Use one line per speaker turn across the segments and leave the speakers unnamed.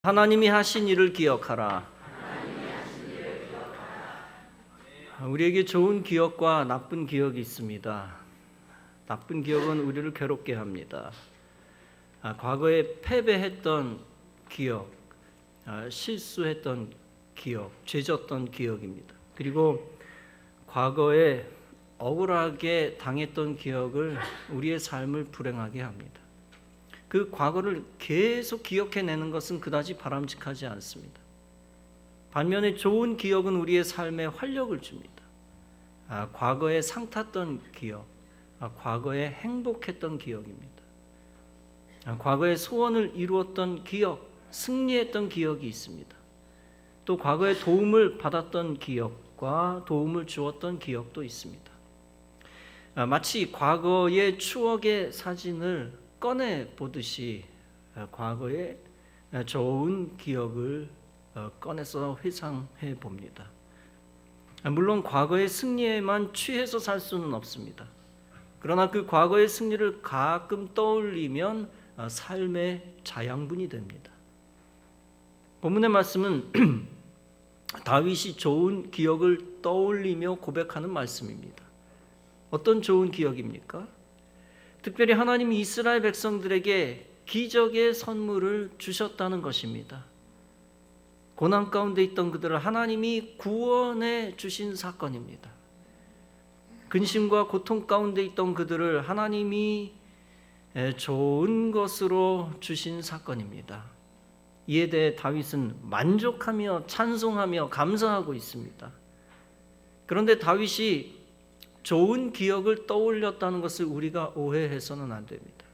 하나님이 하신 일을 기억하라. 우리에게 좋은 기억과 나쁜 기억이 있습니다. 나쁜 기억은 우리를 괴롭게 합니다. 과거에 패배했던 기억, 실수했던 기억, 죄졌던 기억입니다. 그리고 과거에 억울하게 당했던 기억을 우리의 삶을 불행하게 합니다. 그 과거를 계속 기억해내는 것은 그다지 바람직하지 않습니다. 반면에 좋은 기억은 우리의 삶에 활력을 줍니다. 과거에 상 탔던 기억, 과거에 행복했던 기억입니다. 과거에 소원을 이루었던 기억, 승리했던 기억이 있습니다. 또 과거에 도움을 받았던 기억과 도움을 주었던 기억도 있습니다. 마치 과거의 추억의 사진을 꺼내 보듯이 과거의 좋은 기억을 꺼내서 회상해 봅니다. 물론 과거의 승리에만 취해서 살 수는 없습니다. 그러나 그 과거의 승리를 가끔 떠올리면 삶의 자양분이 됩니다. 본문의 말씀은 다윗이 좋은 기억을 떠올리며 고백하는 말씀입니다. 어떤 좋은 기억입니까? 특별히 하나님이 이스라엘 백성들에게 기적의 선물을 주셨다는 것입니다. 고난 가운데 있던 그들을 하나님이 구원해 주신 사건입니다. 근심과 고통 가운데 있던 그들을 하나님이 좋은 것으로 주신 사건입니다. 이에 대해 다윗은 만족하며 찬송하며 감사하고 있습니다. 그런데 다윗이 좋은 기억을 떠올렸다는 것을 우리가 오해해서는 안 됩니다.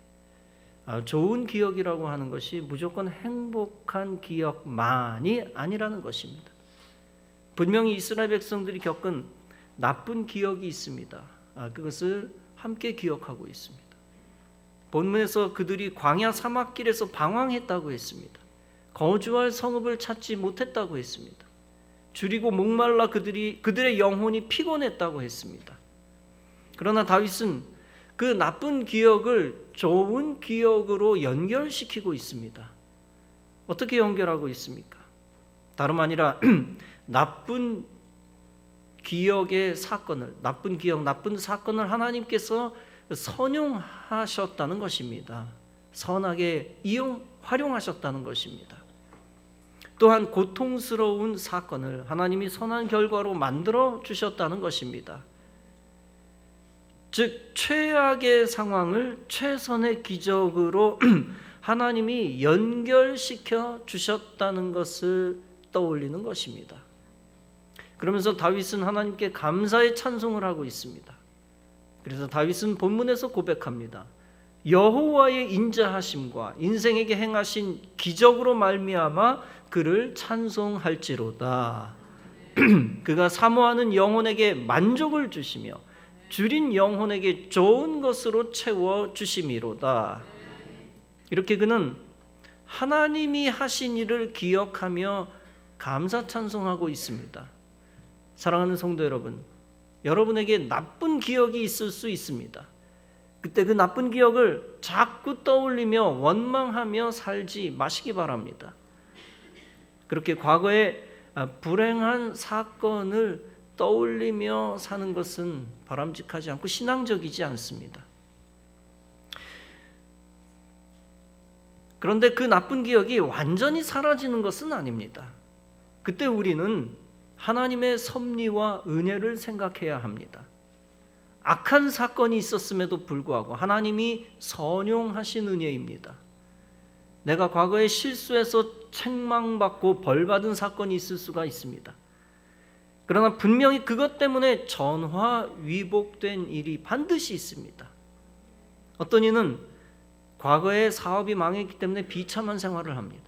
좋은 기억이라고 하는 것이 무조건 행복한 기억만이 아니라는 것입니다. 분명히 이스라엘 백성들이 겪은 나쁜 기억이 있습니다. 그것을 함께 기억하고 있습니다. 본문에서 그들이 광야 사막길에서 방황했다고 했습니다. 거주할 성읍을 찾지 못했다고 했습니다. 줄이고 목말라 그들의 영혼이 피곤했다고 했습니다. 그러나 다윗은 그 나쁜 기억을 좋은 기억으로 연결시키고 있습니다. 어떻게 연결하고 있습니까? 다름 아니라 나쁜 기억의 사건을, 나쁜 기억, 나쁜 사건을 하나님께서 선용하셨다는 것입니다. 선하게 활용하셨다는 것입니다. 또한 고통스러운 사건을 하나님이 선한 결과로 만들어 주셨다는 것입니다. 즉 최악의 상황을 최선의 기적으로 하나님이 연결시켜 주셨다는 것을 떠올리는 것입니다. 그러면서 다윗은 하나님께 감사의 찬송을 하고 있습니다. 그래서 다윗은 본문에서 고백합니다. 여호와의 인자하심과 인생에게 행하신 기적으로 말미암아 그를 찬송할지로다. 그가 사모하는 영혼에게 만족을 주시며 줄인 영혼에게 좋은 것으로 채워 주심이로다. 이렇게 그는 하나님이 하신 일을 기억하며 감사 찬송하고 있습니다. 사랑하는 성도 여러분, 여러분에게 나쁜 기억이 있을 수 있습니다. 그때 그 나쁜 기억을 자꾸 떠올리며 원망하며 살지 마시기 바랍니다. 그렇게 과거의 불행한 사건을 떠올리며 사는 것은 바람직하지 않고 신앙적이지 않습니다. 그런데 그 나쁜 기억이 완전히 사라지는 것은 아닙니다. 그때 우리는 하나님의 섭리와 은혜를 생각해야 합니다. 악한 사건이 있었음에도 불구하고 하나님이 선용하신 은혜입니다. 내가 과거에 실수해서 책망받고 벌받은 사건이 있을 수가 있습니다. 그러나 분명히 그것 때문에 전화위복된 일이 반드시 있습니다. 어떤 이는 과거에 사업이 망했기 때문에 비참한 생활을 합니다.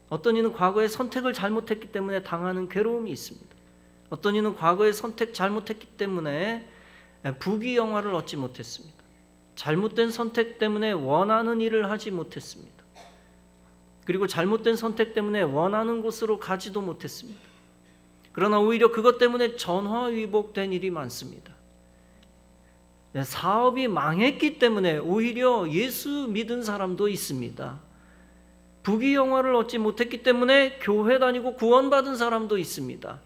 어떤 이는 과거에 선택을 잘못했기 때문에 당하는 괴로움이 있습니다. 어떤 이는 과거에 선택 잘못했기 때문에 부귀영화를 얻지 못했습니다. 잘못된 선택 때문에 원하는 일을 하지 못했습니다. 그리고 잘못된 선택 때문에 원하는 곳으로 가지도 못했습니다. 그러나 오히려 그것 때문에 전화위복된 일이 많습니다. 사업이 망했기 때문에 오히려 예수 믿은 사람도 있습니다. 부귀영화를 얻지 못했기 때문에 교회 다니고 구원받은 사람도 있습니다.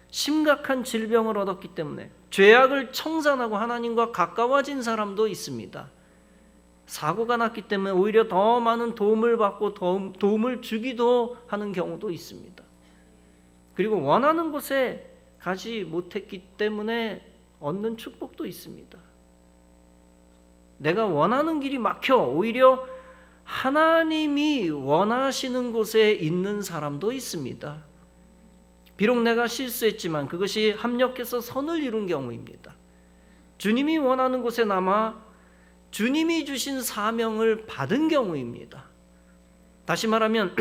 심각한 질병을 얻었기 때문에 죄악을 청산하고 하나님과 가까워진 사람도 있습니다. 사고가 났기 때문에 오히려 더 많은 도움을 받고 도움을 주기도 하는 경우도 있습니다. 그리고 원하는 곳에 가지 못했기 때문에 얻는 축복도 있습니다. 내가 원하는 길이 막혀 오히려 하나님이 원하시는 곳에 있는 사람도 있습니다. 비록 내가 실수했지만 그것이 합력해서 선을 이룬 경우입니다. 주님이 원하는 곳에 남아 주님이 주신 사명을 받은 경우입니다. 다시 말하면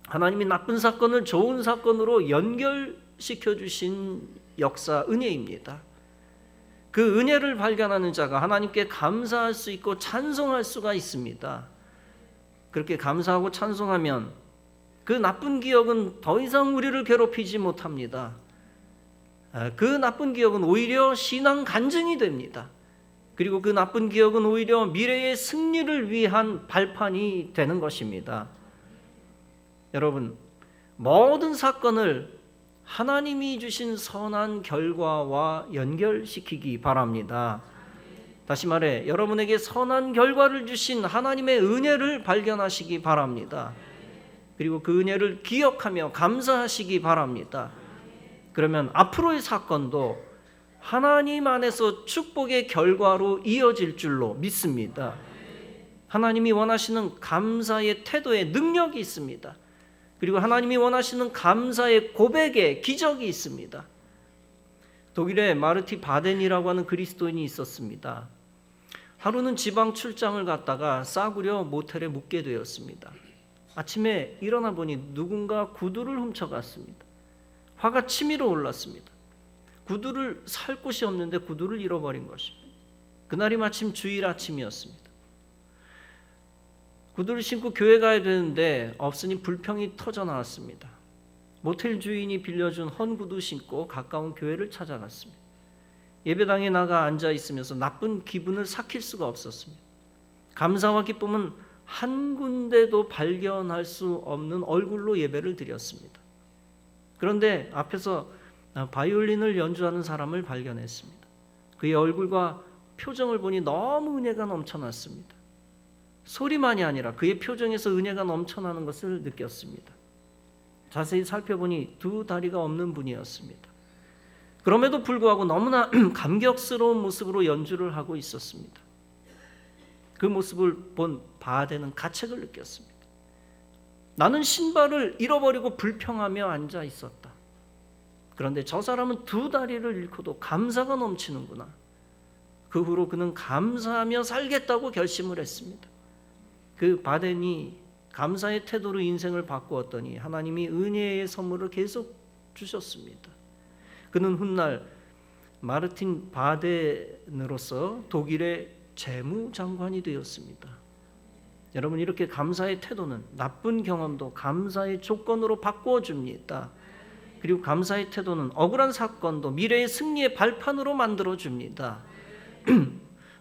하나님이 나쁜 사건을 좋은 사건으로 연결시켜 주신 역사, 은혜입니다. 그 은혜를 발견하는 자가 하나님께 감사할 수 있고 찬송할 수가 있습니다. 그렇게 감사하고 찬송하면 그 나쁜 기억은 더 이상 우리를 괴롭히지 못합니다. 그 나쁜 기억은 오히려 신앙 간증이 됩니다. 그리고 그 나쁜 기억은 오히려 미래의 승리를 위한 발판이 되는 것입니다. 여러분, 모든 사건을 하나님이 주신 선한 결과와 연결시키기 바랍니다. 다시 말해 여러분에게 선한 결과를 주신 하나님의 은혜를 발견하시기 바랍니다. 그리고 그 은혜를 기억하며 감사하시기 바랍니다. 그러면 앞으로의 사건도 하나님 안에서 축복의 결과로 이어질 줄로 믿습니다. 하나님이 원하시는 감사의 태도에 능력이 있습니다. 그리고 하나님이 원하시는 감사의 고백에 기적이 있습니다. 독일에 마르티 바덴이라고 하는 그리스도인이 있었습니다. 하루는 지방 출장을 갔다가 싸구려 모텔에 묵게 되었습니다. 아침에 일어나 보니 누군가 구두를 훔쳐갔습니다. 화가 치밀어 올랐습니다. 구두를 살 곳이 없는데 구두를 잃어버린 것입니다. 그날이 마침 주일 아침이었습니다. 구두를 신고 교회 가야 되는데 없으니 불평이 터져 나왔습니다. 모텔 주인이 빌려준 헌 구두 신고 가까운 교회를 찾아갔습니다. 예배당에 나가 앉아 있으면서 나쁜 기분을 삭힐 수가 없었습니다. 감사와 기쁨은 한 군데도 발견할 수 없는 얼굴로 예배를 드렸습니다. 그런데 앞에서 바이올린을 연주하는 사람을 발견했습니다. 그의 얼굴과 표정을 보니 너무 은혜가 넘쳐났습니다. 소리만이 아니라 그의 표정에서 은혜가 넘쳐나는 것을 느꼈습니다. 자세히 살펴보니 두 다리가 없는 분이었습니다. 그럼에도 불구하고 너무나 감격스러운 모습으로 연주를 하고 있었습니다. 그 모습을 본 바데는 가책을 느꼈습니다. 나는 신발을 잃어버리고 불평하며 앉아 있었다. 그런데 저 사람은 두 다리를 잃고도 감사가 넘치는구나. 그 후로 그는 감사하며 살겠다고 결심을 했습니다. 그 바덴이 감사의 태도로 인생을 바꾸었더니 하나님이 은혜의 선물을 계속 주셨습니다. 그는 훗날 마르틴 바덴으로서 독일의 재무장관이 되었습니다. 여러분, 이렇게 감사의 태도는 나쁜 경험도 감사의 조건으로 바꿔줍니다. 그리고 감사의 태도는 억울한 사건도 미래의 승리의 발판으로 만들어줍니다.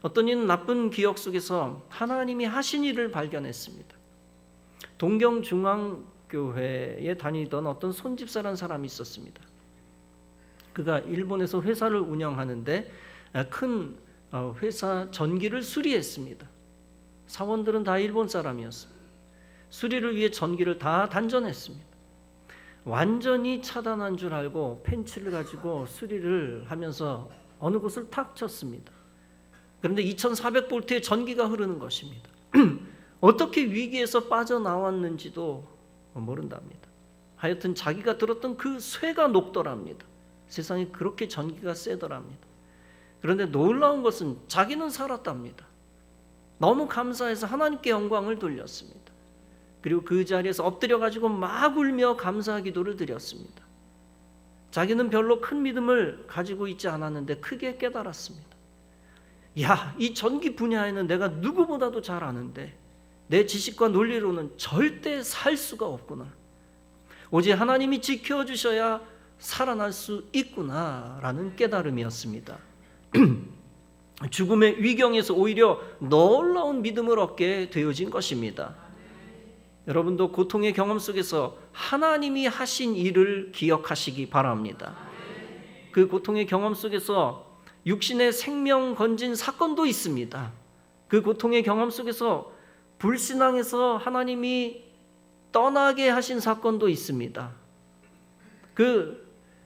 어떤 이는 나쁜 기억 속에서 하나님이 하신 일을 발견했습니다. 동경중앙교회에 다니던 어떤 손집사라는 사람이 있었습니다. 그가 일본에서 회사를 운영하는데 큰 회사 전기를 수리했습니다. 사원들은 다 일본 사람이었습니다. 수리를 위해 전기를 다 단전했습니다. 완전히 차단한 줄 알고 펜치를 가지고 수리를 하면서 어느 곳을 탁 쳤습니다. 그런데 2400볼트의 전기가 흐르는 것입니다. 어떻게 위기에서 빠져나왔는지도 모른답니다. 하여튼 자기가 들었던 그 쇠가 녹더랍니다. 세상에 그렇게 전기가 세더랍니다. 그런데 놀라운 것은 자기는 살았답니다. 너무 감사해서 하나님께 영광을 돌렸습니다. 그리고 그 자리에서 엎드려 가지고 막 울며 감사 기도를 드렸습니다. 자기는 별로 큰 믿음을 가지고 있지 않았는데 크게 깨달았습니다. 야, 이 전기 분야에는 내가 누구보다도 잘 아는데 내 지식과 논리로는 절대 살 수가 없구나. 오직 하나님이 지켜주셔야 살아날 수 있구나라는 깨달음이었습니다. 죽음의 위경에서 오히려 놀라운 믿음을 얻게 되어진 것입니다. 여러분도 고통의 경험 속에서 하나님이 하신 일을 기억하시기 바랍니다. 그 고통의 경험 속에서 육신의 생명 건진 사건도 있습니다. 그 고통의 경험 속에서 불신앙에서 하나님이 떠나게 하신 사건도 있습니다.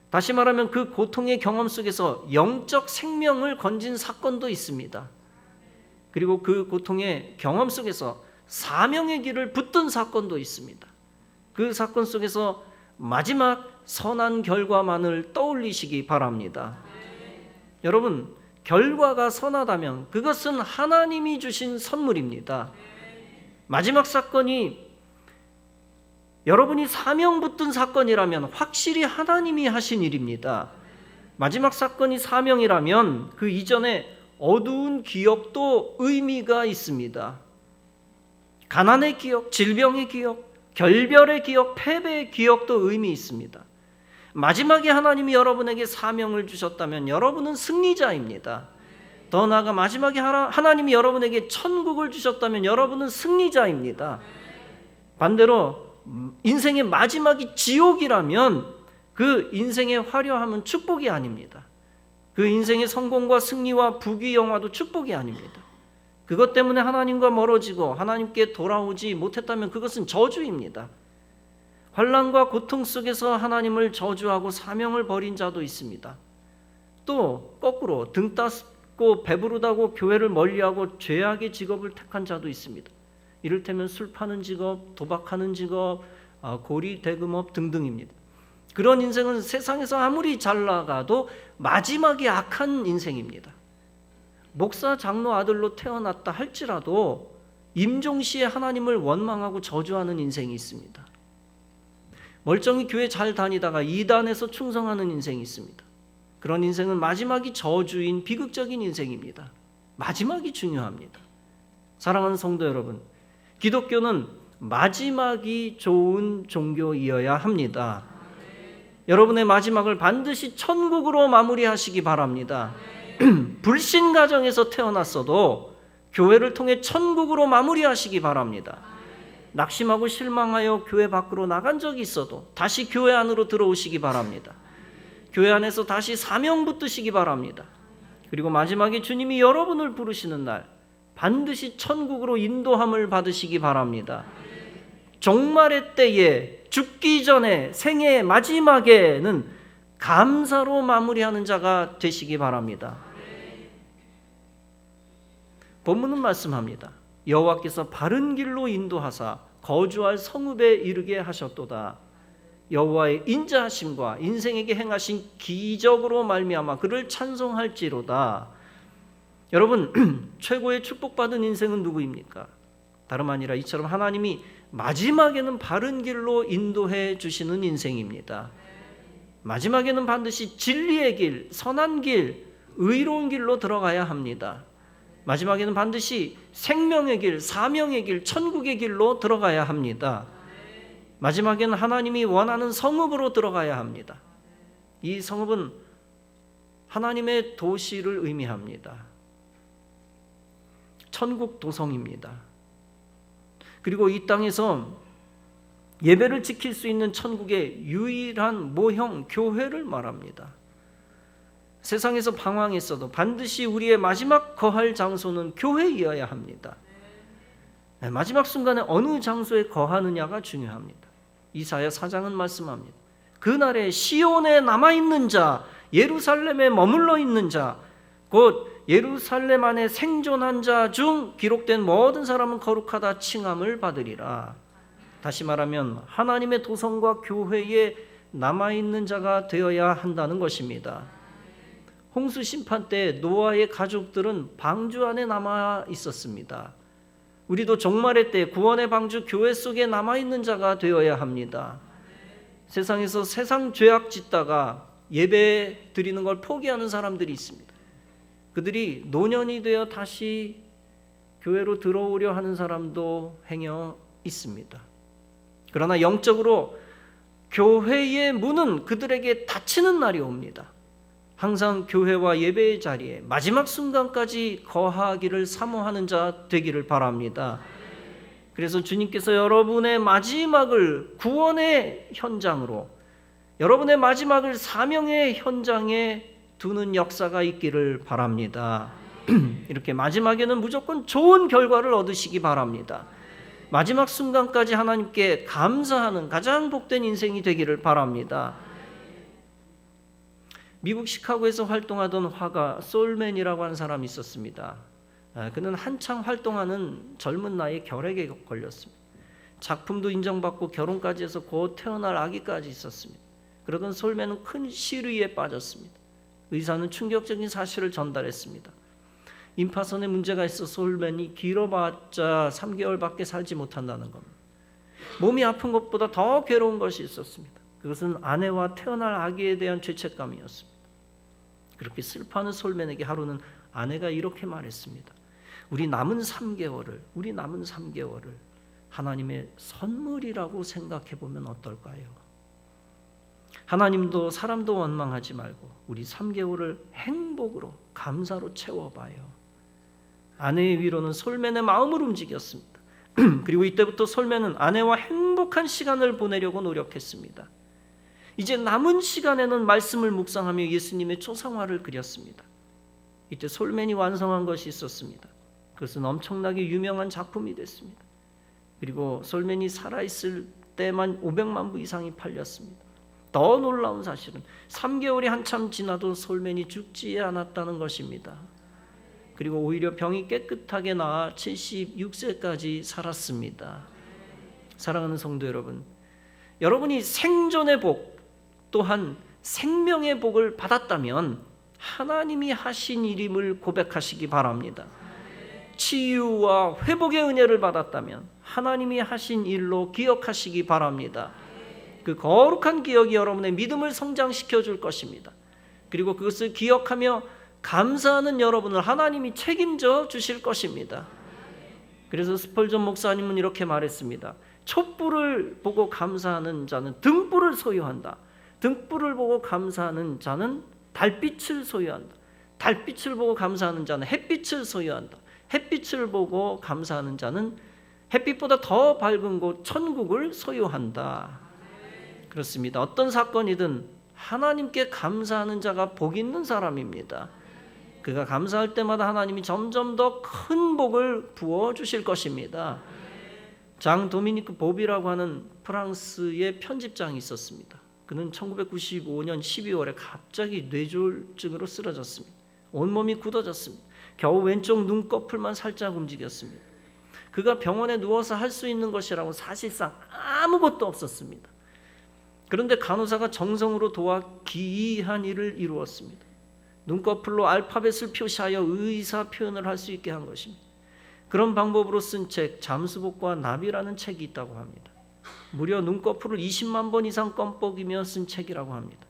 다시 말하면 그 고통의 경험 속에서 영적 생명을 건진 사건도 있습니다. 그리고 그 고통의 경험 속에서 사명의 길을 붙든 사건도 있습니다. 그 사건 속에서 마지막 선한 결과만을 떠올리시기 바랍니다. 여러분, 결과가 선하다면 그것은 하나님이 주신 선물입니다. 마지막 사건이 여러분이 사명 붙든 사건이라면 확실히 하나님이 하신 일입니다. 마지막 사건이 사명이라면 그 이전에 어두운 기억도 의미가 있습니다. 가난의 기억, 질병의 기억, 결별의 기억, 패배의 기억도 의미 있습니다. 마지막에 하나님이 여러분에게 사명을 주셨다면 여러분은 승리자입니다. 더 나아가 마지막에 하나님이 여러분에게 천국을 주셨다면 여러분은 승리자입니다. 반대로 인생의 마지막이 지옥이라면 그 인생의 화려함은 축복이 아닙니다. 그 인생의 성공과 승리와 부귀영화도 축복이 아닙니다. 그것 때문에 하나님과 멀어지고 하나님께 돌아오지 못했다면 그것은 저주입니다. 환난과 고통 속에서 하나님을 저주하고 사명을 버린 자도 있습니다. 또 거꾸로 등 따고 배부르다고 교회를 멀리하고 죄악의 직업을 택한 자도 있습니다. 이를테면 술 파는 직업, 도박하는 직업, 고리 대금업 등등입니다. 그런 인생은 세상에서 아무리 잘 나가도 마지막이 악한 인생입니다. 목사 장로 아들로 태어났다 할지라도 임종시에 하나님을 원망하고 저주하는 인생이 있습니다. 멀쩡히 교회 잘 다니다가 이단에서 충성하는 인생이 있습니다. 그런 인생은 마지막이 저주인 비극적인 인생입니다. 마지막이 중요합니다. 사랑하는 성도 여러분, 기독교는 마지막이 좋은 종교이어야 합니다. 여러분의 마지막을 반드시 천국으로 마무리하시기 바랍니다. 불신 가정에서 태어났어도 교회를 통해 천국으로 마무리하시기 바랍니다. 낙심하고 실망하여 교회 밖으로 나간 적이 있어도 다시 교회 안으로 들어오시기 바랍니다. 교회 안에서 다시 사명 붙드시기 바랍니다. 그리고 마지막에 주님이 여러분을 부르시는 날 반드시 천국으로 인도함을 받으시기 바랍니다. 종말의 때에 죽기 전에 생애의 마지막에는 감사로 마무리하는 자가 되시기 바랍니다. 본문은 말씀합니다. 여호와께서 바른 길로 인도하사 거주할 성읍에 이르게 하셨도다. 여호와의 인자하심과 인생에게 행하신 기적으로 말미암아 그를 찬송할지로다. 여러분, 최고의 축복받은 인생은 누구입니까? 다름 아니라 이처럼 하나님이 마지막에는 바른 길로 인도해 주시는 인생입니다. 마지막에는 반드시 진리의 길, 선한 길, 의로운 길로 들어가야 합니다. 마지막에는 반드시 생명의 길, 사명의 길, 천국의 길로 들어가야 합니다. 마지막에는 하나님이 원하는 성읍으로 들어가야 합니다. 이 성읍은 하나님의 도시를 의미합니다. 천국 도성입니다. 그리고 이 땅에서 예배를 지킬 수 있는 천국의 유일한 모형 교회를 말합니다. 세상에서 방황했어도 반드시 우리의 마지막 거할 장소는 교회이어야 합니다. 마지막 순간에 어느 장소에 거하느냐가 중요합니다. 이사야 4장은 말씀합니다. 그날에 시온에 남아있는 자, 예루살렘에 머물러 있는 자, 곧 예루살렘 안에 생존한 자 중 기록된 모든 사람은 거룩하다 칭함을 받으리라. 다시 말하면 하나님의 도성과 교회에 남아있는 자가 되어야 한다는 것입니다. 홍수 심판 때 노아의 가족들은 방주 안에 남아 있었습니다. 우리도 종말의 때 구원의 방주 교회 속에 남아있는 자가 되어야 합니다. 세상에서 세상 죄악 짓다가 예배 드리는 걸 포기하는 사람들이 있습니다. 그들이 노년이 되어 다시 교회로 들어오려 하는 사람도 행여 있습니다. 그러나 영적으로 교회의 문은 그들에게 닫히는 날이 옵니다. 항상 교회와 예배의 자리에 마지막 순간까지 거하기를 사모하는 자 되기를 바랍니다. 그래서 주님께서 여러분의 마지막을 구원의 현장으로, 여러분의 마지막을 사명의 현장에 두는 역사가 있기를 바랍니다. 이렇게 마지막에는 무조건 좋은 결과를 얻으시기 바랍니다. 마지막 순간까지 하나님께 감사하는 가장 복된 인생이 되기를 바랍니다. 미국 시카고에서 활동하던 화가 솔맨이라고 하는 사람이 있었습니다. 그는 한창 활동하는 젊은 나이에 결핵에 걸렸습니다. 작품도 인정받고 결혼까지 해서 곧 태어날 아기까지 있었습니다. 그러던 솔맨은 큰 시류에 빠졌습니다. 의사는 충격적인 사실을 전달했습니다. 임파선에 문제가 있어 솔맨이 길어봤자 3개월밖에 살지 못한다는 겁니다. 몸이 아픈 것보다 더 괴로운 것이 있었습니다. 그것은 아내와 태어날 아기에 대한 죄책감이었습니다. 그렇게 슬퍼하는 솔맨에게 하루는 아내가 이렇게 말했습니다. 우리 남은 3개월을 하나님의 선물이라고 생각해 보면 어떨까요? 하나님도 사람도 원망하지 말고 우리 3개월을 행복으로 감사로 채워봐요. 아내의 위로는 솔맨의 마음을 움직였습니다. 그리고 이때부터 솔맨은 아내와 행복한 시간을 보내려고 노력했습니다. 이제 남은 시간에는 말씀을 묵상하며 예수님의 초상화를 그렸습니다. 이때 솔맨이 완성한 것이 있었습니다. 그것은 엄청나게 유명한 작품이 됐습니다. 그리고 솔맨이 살아있을 때만 500만 부 이상이 팔렸습니다. 더 놀라운 사실은 3개월이 한참 지나도 솔맨이 죽지 않았다는 것입니다. 그리고 오히려 병이 깨끗하게 나아 76세까지 살았습니다. 사랑하는 성도 여러분, 여러분이 생존의 복 또한 생명의 복을 받았다면 하나님이 하신 일임을 고백하시기 바랍니다. 치유와 회복의 은혜를 받았다면 하나님이 하신 일로 기억하시기 바랍니다. 그 거룩한 기억이 여러분의 믿음을 성장시켜 줄 것입니다. 그리고 그것을 기억하며 감사하는 여러분을 하나님이 책임져 주실 것입니다. 그래서 스펄전 목사님은 이렇게 말했습니다. 촛불을 보고 감사하는 자는 등불을 소유한다. 등불을 보고 감사하는 자는 달빛을 소유한다. 달빛을 보고 감사하는 자는 햇빛을 소유한다. 햇빛을 보고 감사하는 자는 햇빛보다 더 밝은 곳 천국을 소유한다. 그렇습니다. 어떤 사건이든 하나님께 감사하는 자가 복 있는 사람입니다. 그가 감사할 때마다 하나님이 점점 더 큰 복을 부어주실 것입니다. 장 도미니크 보비라고 하는 프랑스의 편집장이 있었습니다. 그는 1995년 12월에 갑자기 뇌졸중으로 쓰러졌습니다. 온몸이 굳어졌습니다. 겨우 왼쪽 눈꺼풀만 살짝 움직였습니다. 그가 병원에 누워서 할 수 있는 것이라고 사실상 아무것도 없었습니다. 그런데 간호사가 정성으로 도와 기이한 일을 이루었습니다. 눈꺼풀로 알파벳을 표시하여 의사 표현을 할 수 있게 한 것입니다. 그런 방법으로 쓴 책 잠수복과 나비라는 책이 있다고 합니다. 무려 눈꺼풀을 20만 번 이상 껌뻑이며 쓴 책이라고 합니다.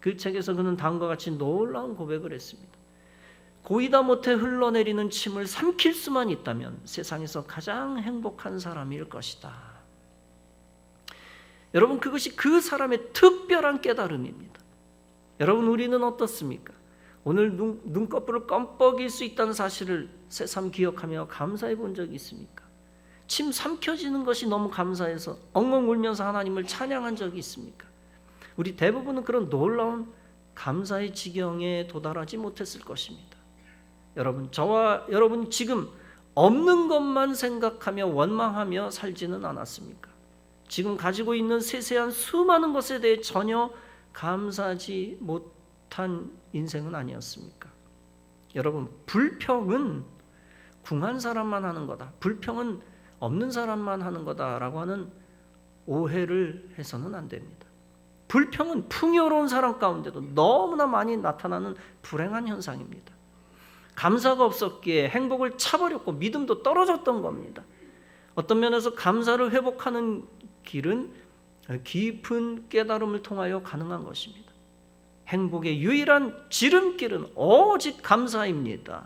그 책에서 그는 다음과 같이 놀라운 고백을 했습니다. 고이다 못해 흘러내리는 침을 삼킬 수만 있다면 세상에서 가장 행복한 사람일 것이다. 여러분, 그것이 그 사람의 특별한 깨달음입니다. 여러분, 우리는 어떻습니까? 오늘 눈꺼풀을 껌뻑일 수 있다는 사실을 새삼 기억하며 감사해 본 적이 있습니까? 침 삼켜지는 것이 너무 감사해서 엉엉 울면서 하나님을 찬양한 적이 있습니까? 우리 대부분은 그런 놀라운 감사의 지경에 도달하지 못했을 것입니다. 여러분, 저와 여러분 지금 없는 것만 생각하며 원망하며 살지는 않았습니까? 지금 가지고 있는 세세한 수많은 것에 대해 전혀 감사하지 못한 인생은 아니었습니까? 여러분, 불평은 궁한 사람만 하는 거다. 불평은 없는 사람만 하는 거다라고 하는 오해를 해서는 안 됩니다. 불평은 풍요로운 사람 가운데도 너무나 많이 나타나는 불행한 현상입니다. 감사가 없었기에 행복을 차버렸고 믿음도 떨어졌던 겁니다. 어떤 면에서 감사를 회복하는 길은 깊은 깨달음을 통하여 가능한 것입니다. 행복의 유일한 지름길은 오직 감사입니다.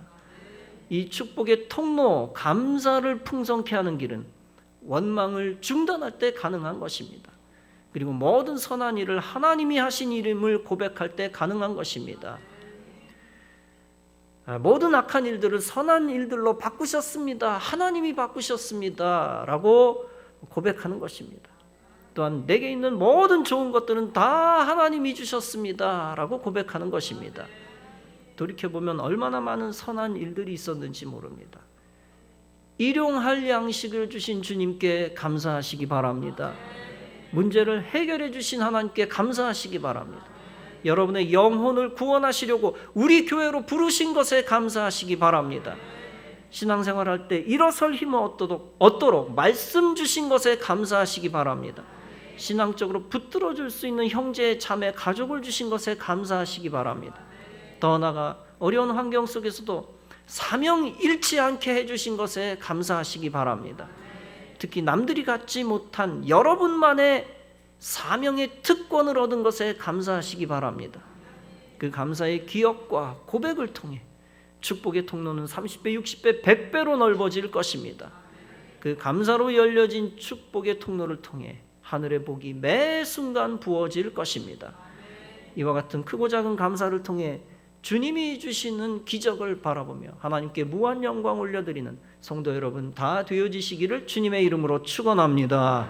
이 축복의 통로, 감사를 풍성케 하는 길은 원망을 중단할 때 가능한 것입니다. 그리고 모든 선한 일을 하나님이 하신 일임을 고백할 때 가능한 것입니다. 모든 악한 일들을 선한 일들로 바꾸셨습니다. 하나님이 바꾸셨습니다. 라고 고백하는 것입니다. 또한 내게 있는 모든 좋은 것들은 다 하나님이 주셨습니다. 라고 고백하는 것입니다. 돌이켜보면 얼마나 많은 선한 일들이 있었는지 모릅니다. 일용할 양식을 주신 주님께 감사하시기 바랍니다. 문제를 해결해 주신 하나님께 감사하시기 바랍니다. 여러분의 영혼을 구원하시려고 우리 교회로 부르신 것에 감사하시기 바랍니다. 신앙생활할 때 일어설 힘을 얻도록 말씀 주신 것에 감사하시기 바랍니다. 신앙적으로 붙들어 줄 수 있는 형제, 자매, 가족을 주신 것에 감사하시기 바랍니다. 더 나아가 어려운 환경 속에서도 사명 잃지 않게 해주신 것에 감사하시기 바랍니다. 특히 남들이 갖지 못한 여러분만의 사명의 특권을 얻은 것에 감사하시기 바랍니다. 그 감사의 기억과 고백을 통해 축복의 통로는 30배, 60배, 100배로 넓어질 것입니다. 그 감사로 열려진 축복의 통로를 통해 하늘의 복이 매 순간 부어질 것입니다. 이와 같은 크고 작은 감사를 통해 주님이 주시는 기적을 바라보며 하나님께 무한 영광 올려드리는 성도 여러분 다 되어지시기를 주님의 이름으로 축원합니다.